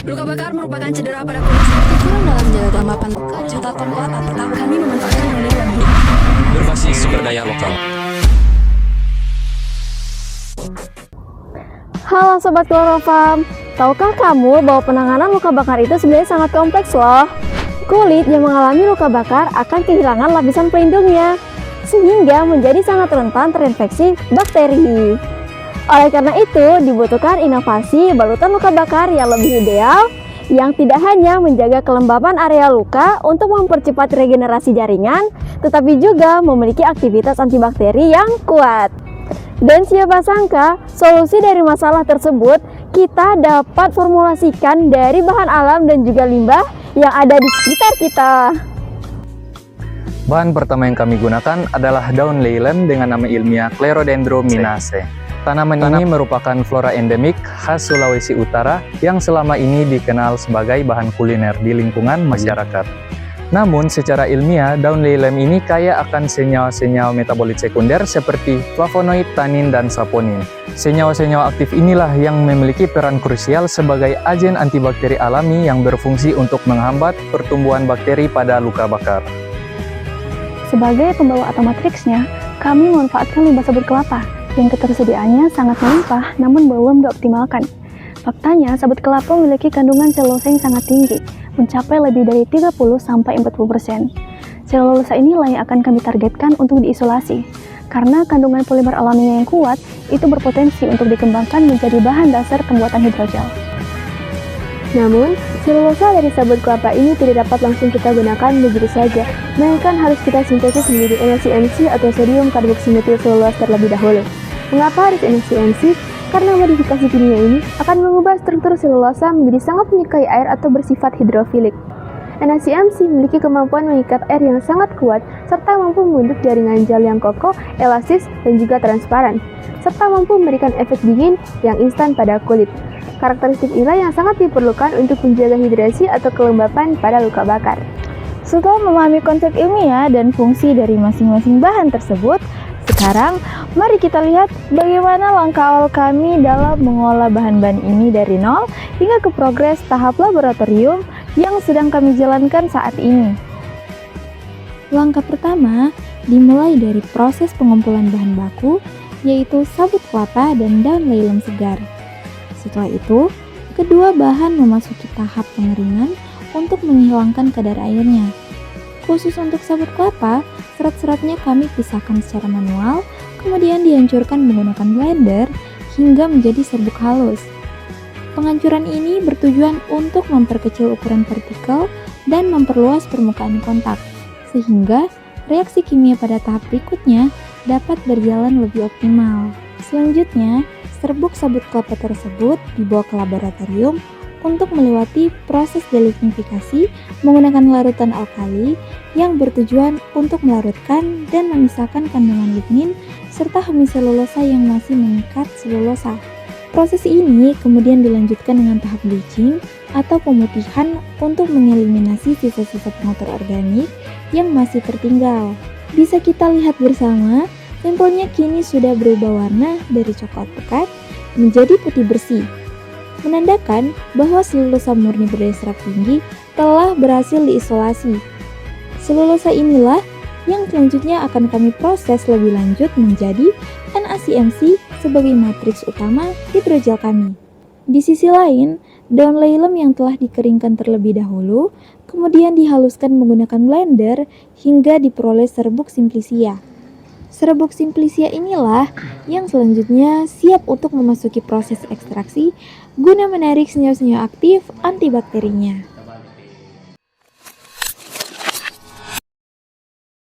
Luka bakar merupakan cedera pada kulit seperti kurang dalam menjaga kelembapan luka. Catatan tahap pertama, kami memanfaatkan yang berbasis sumber daya lokal. Halo Sobat Klorofarm, tahukah kamu bahwa penanganan luka bakar itu sebenarnya sangat kompleks loh? Kulit yang mengalami luka bakar akan kehilangan lapisan pelindungnya, sehingga menjadi sangat rentan terinfeksi bakteri. Oleh karena itu, dibutuhkan inovasi balutan luka bakar yang lebih ideal, yang tidak hanya menjaga kelembapan area luka untuk mempercepat regenerasi jaringan, tetapi juga memiliki aktivitas antibakteri yang kuat. Dan siapa sangka, solusi dari masalah tersebut kita dapat formulasikan dari bahan alam dan juga limbah yang ada di sekitar kita. Bahan pertama yang kami gunakan adalah daun leyland dengan nama ilmiah Clerodendrominaceae. Tanaman ini merupakan flora endemik khas Sulawesi Utara yang selama ini dikenal sebagai bahan kuliner di lingkungan masyarakat. Namun secara ilmiah, daun leyland ini kaya akan senyawa-senyawa metabolit sekunder seperti flavonoid, tanin, dan saponin. Senyawa-senyawa aktif inilah yang memiliki peran krusial sebagai agen antibakteri alami yang berfungsi untuk menghambat pertumbuhan bakteri pada luka bakar. Sebagai pembawa atau matriksnya, kami memanfaatkan limbah sabut kelapa yang ketersediaannya sangat melimpah namun belum dioptimalkan. Faktanya, sabut kelapa memiliki kandungan selulosa yang sangat tinggi, mencapai lebih dari 30-40%. Selulosa inilah yang akan kami targetkan untuk diisolasi, karena kandungan polimer alaminya yang kuat itu berpotensi untuk dikembangkan menjadi bahan dasar pembuatan hidrogel. Namun, selulosa dari sabut kelapa ini tidak dapat langsung kita gunakan begitu saja, melainkan harus kita sintesis menjadi NaCNC atau sodium karboksimetil selulosa terlebih dahulu. Mengapa harus NaCNC? Karena modifikasi kimia ini akan mengubah struktur selulosa menjadi sangat menyukai air atau bersifat hidrofilik. NaCNC memiliki kemampuan mengikat air yang sangat kuat, serta mampu membentuk jaringan gel yang kokoh, elastis, dan juga transparan, serta mampu memberikan efek dingin yang instan pada kulit. Karakteristik inilah yang sangat diperlukan untuk menjaga hidrasi atau kelembapan pada luka bakar. Setelah memahami konsep ilmiah dan fungsi dari masing-masing bahan tersebut, sekarang mari kita lihat bagaimana langkah awal kami dalam mengolah bahan-bahan ini dari nol hingga ke progres tahap laboratorium yang sedang kami jalankan saat ini. Langkah pertama dimulai dari proses pengumpulan bahan baku, yaitu sabut kelapa dan daun leyland segar. Setelah itu, kedua bahan memasuki tahap pengeringan untuk menghilangkan kadar airnya. Khusus untuk sabut kelapa, serat-seratnya kami pisahkan secara manual, kemudian dihancurkan menggunakan blender hingga menjadi serbuk halus. Penghancuran ini bertujuan untuk memperkecil ukuran partikel dan memperluas permukaan kontak, sehingga reaksi kimia pada tahap berikutnya dapat berjalan lebih optimal. Selanjutnya, serbuk sabut kelapa tersebut dibawa ke laboratorium untuk melewati proses delignifikasi menggunakan larutan alkali yang bertujuan untuk melarutkan dan memisahkan kandungan lignin serta hemiselulosa yang masih mengikat selulosa. Proses ini kemudian dilanjutkan dengan tahap bleaching atau pemutihan untuk mengeliminasi sisa-sisa pengatur organik yang masih tertinggal. Bisa kita lihat bersama, sampelnya kini sudah berubah warna dari coklat pekat menjadi putih bersih, menandakan bahwa selulosa murni berdaya serap tinggi telah berhasil diisolasi. Selulosa inilah yang selanjutnya akan kami proses lebih lanjut menjadi NaCNC sebagai matriks utama hidrogel kami. Di sisi lain, daun leyland yang telah dikeringkan terlebih dahulu kemudian dihaluskan menggunakan blender hingga diperoleh serbuk simplicia. Serbuk simplicia inilah yang selanjutnya siap untuk memasuki proses ekstraksi guna menarik senyawa-senyawa aktif antibakterinya.